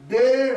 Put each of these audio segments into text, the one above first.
1.5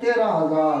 13,000,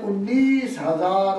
19,000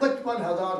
55,000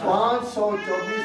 524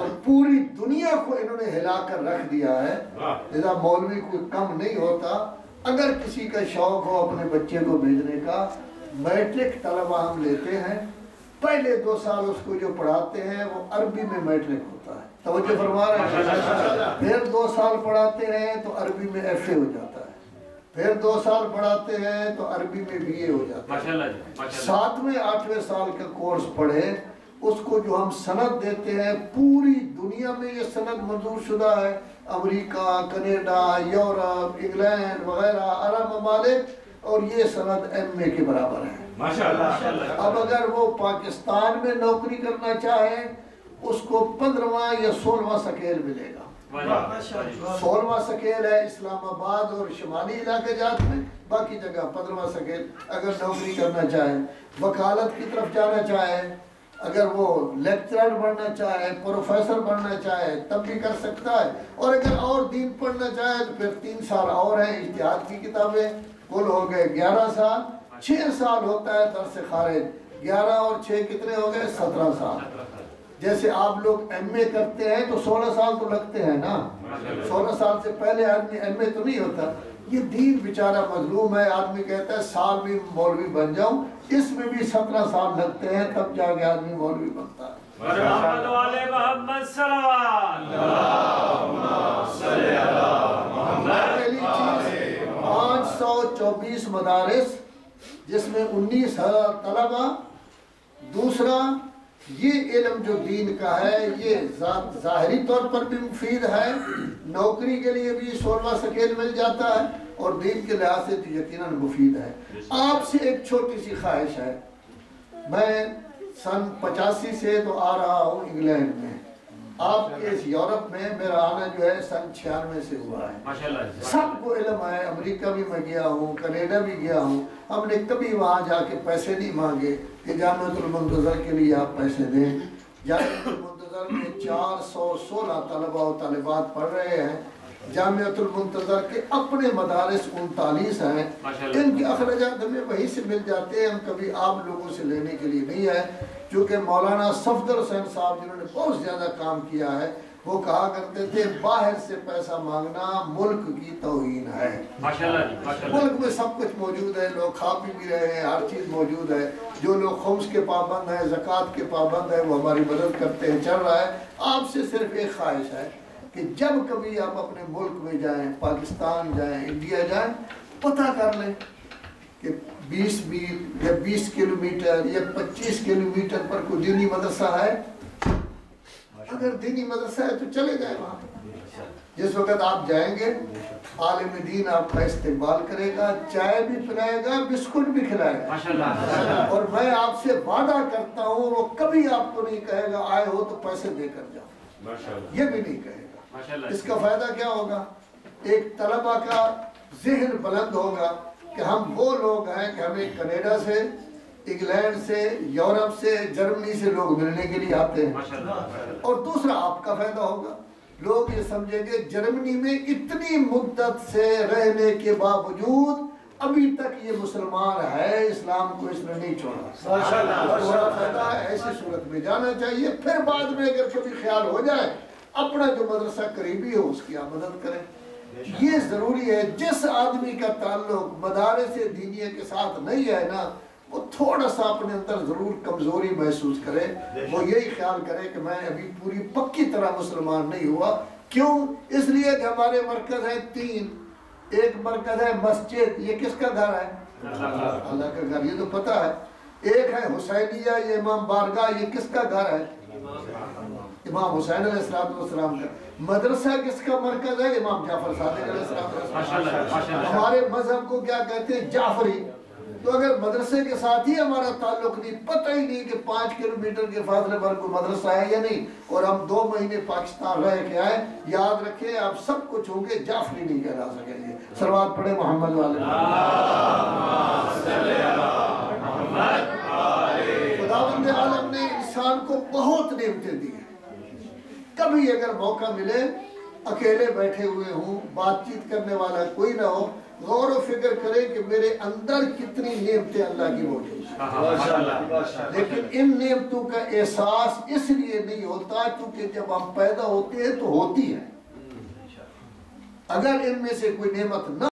اور پوری دنیا کو انہوں نے ہلا کر رکھ دیا ہے. لہذا مولوی کوئی کم نہیں ہوتا. اگر کسی کا شوق ہو اپنے بچے کو بھیجنے کا، میٹرک طلبہ ہم لیتے ہیں، پہلے 2 سال اس کو جو پڑھاتے ہیں وہ عربی میں میٹرک ہوتا ہے، توجہ فرما رہے ہیں. پھر 2 سال پڑھاتے ہیں تو عربی میں ایف اے ہو جاتا ہے، پھر 2 سال پڑھاتے ہیں تو عربی میں بی اے ہو جاتا ہے. 7ویں 8ویں سال کا کورس پڑھے، اس کو جو ہم سند دیتے ہیں، پوری دنیا میں یہ سند منظور شدہ ہے، امریکہ، کینیڈا، یورپ، انگلینڈ وغیرہ عرب ممالک، اور یہ سند ایم اے کے برابر ہے. اب اگر وہ پاکستان میں نوکری کرنا چاہے، اس کو 15واں یا 16واں سکیل ملے گا. 16واں سکیل ہے اسلام آباد اور شمالی علاقے جات میں، باقی جگہ 15واں سکیل. اگر نوکری کرنا چاہے، وکالت کی طرف جانا چاہے، اگر وہ لیکچرر بننا چاہے، پروفیسر بننا چاہے تب بھی کر سکتا ہے. اور اگر اور دین پڑھنا چاہے تو پھر 3 سال اور ہیں اجتہاد کی کتابیں، کل ہو گئے 11 سال. 6 سال ہوتا ہے درس خارج، 11 اور 6 کتنے ہو گئے؟ 17 سال. جیسے آپ لوگ ایم اے کرتے ہیں تو 16 سال تو لگتے ہیں نا. 16 سال سے پہلے آدمی ایم اے تو نہیں ہوتا. یہ دین بیچارہ مظلوم ہے. آدمی کہتا ہے سال میں مولوی بن جاؤں، اس میں بھی 17 سال لگتے ہیں، تب جا کے آدمی مولوی بنتا ہے. محمد والے محمد صلوات. پہلی چیز 524 مدارس جس میں 19,000 طلبہ. دوسرا، یہ علم جو دین کا ہے یہ ظاہری طور پر بھی مفید ہے، نوکری کے لیے بھی 16واں سکیل مل جاتا ہے، اور دین کے لحاظ سے تو یقیناً مفید ہے. آپ سے ایک چھوٹی سی خواہش ہے. میں سن 85 سے تو آ رہا ہوں انگلینڈ میں. آپ کے اس یورپ میں میرا آنا جو ہے سن 96 سے ہوا ہے. سب کو علم ہے. امریکہ بھی میں گیا ہوں، کینیڈا بھی گیا ہوں. ہم نے کبھی وہاں جا کے پیسے نہیں مانگے کہ جامعۃ المنتظر کے لیے آپ پیسے دیں. جامعۃ المنتظر میں 416 طلبہ و طالبات پڑھ رہے ہیں. جامعۃ المنتظر کے اپنے مدارس 39 ہیں. ان کے اخراجات ہمیں وہیں سے مل جاتے ہیں، ہم کبھی آپ لوگوں سے لینے کے لیے نہیں ہے. چونکہ مولانا صفدر حسین صاحب جنہوں نے بہت زیادہ کام کیا ہے، وہ کہا کرتے تھے باہر سے پیسہ مانگنا ملک کی توہین ہے. ملک میں سب کچھ موجود ہے، لوگ کھا پی بھی رہے ہیں، ہر چیز موجود ہے. جو لوگ خمس کے پابند ہیں، زکوٰۃ کے پابند ہیں، وہ ہماری مدد کرتے ہیں، چل رہا ہے. آپ سے صرف ایک خواہش ہے کہ جب کبھی آپ اپنے ملک میں جائیں، پاکستان جائیں، انڈیا جائیں، پتہ کر لیں کہ 20 میل یا 20 کلومیٹر یا 25 کلومیٹر پر کوئی دینی مدرسہ ہے. اگر دینی مدرسہ ہے تو چلے جائیں وہاں. جس وقت آپ جائیں گے عالم دین آپ کا استقبال کرے گا، چائے بھی پلائے گا، بسکٹ بھی کھلائے گا. اور میں آپ سے وعدہ کرتا ہوں وہ کبھی آپ کو نہیں کہے گا آئے ہو تو پیسے دے کر جاؤ، یہ بھی نہیں کہے گا. اس کا فائدہ کیا ہوگا؟ ایک طلبہ کا ذہن بلند ہوگا کہ ہم وہ لوگ ہیں کہ ہمیں کینیڈا سے، انگلینڈ سے، یورپ سے، جرمنی سے لوگ ملنے کے لیے آتے ہیں. اور دوسرا آپ کا فائدہ ہوگا، لوگ یہ سمجھیں گے جرمنی میں اتنی مدت سے رہنے کے باوجود ابھی تک یہ مسلمان ہے، اسلام کو اس نے نہیں چھوڑا. بڑا فائدہ ہے. ایسی صورت میں جانا چاہیے. پھر بعد میں اگر کبھی خیال ہو جائے اپنا جو مدرسہ قریبی ہو اس کی آپ مدد کریں. یہ ضروری ہے. جس آدمی کا تعلق مدارس دینیہ کے ساتھ نہیں ہے نا، وہ تھوڑا سا اپنے اندر ضرور کمزوری محسوس کرے. وہ یہی خیال کرے کہ میں ابھی پوری پکی طرح مسلمان نہیں ہوا. کیوں؟ اس لیے کہ ہمارے مرکز ہیں 3. ایک مرکز ہے مسجد، یہ کس کا گھر ہے؟ اللہ کا گھر، یہ تو پتہ ہے. ایک ہے حسینیہ، یہ امام بارگاہ، یہ کس کا گھر ہے؟ امام حسین علیہ السلام کا. مدرسہ کس کا مرکز ہے؟ امام جعفر صادق علیہ السلام. ہمارے مذہب کو کیا کہتے ہیں؟ جعفری. تو اگر مدرسے کے ساتھ ہی ہمارا تعلق نہیں، پتہ ہی نہیں کہ 5 کلومیٹر کے فاصلے پر کوئی مدرسہ ہے یا نہیں، اور ہم 2 مہینے پاکستان رہ کے آئے، یاد رکھیں آپ سب کچھ ہوں گے، جعفری نہیں کہلا سکیں گے. صلوات پڑھے محمد والے. خداوند عالم نے انسان کو بہت نعمتیں دی ہیں. کبھی اگر موقع ملے، اکیلے بیٹھے ہوئے ہوں، بات چیت کرنے والا کوئی نہ ہو، غور و فکر کریں کہ میرے اندر کتنی نعمتیں اللہ کی موجود ہیں، لیکن ان نعمتوں کا احساس اس لیے نہیں ہوتا کیونکہ جب ہم پیدا ہوتے ہیں تو ہوتی ہے۔ اگر ان میں سے کوئی نعمت نہ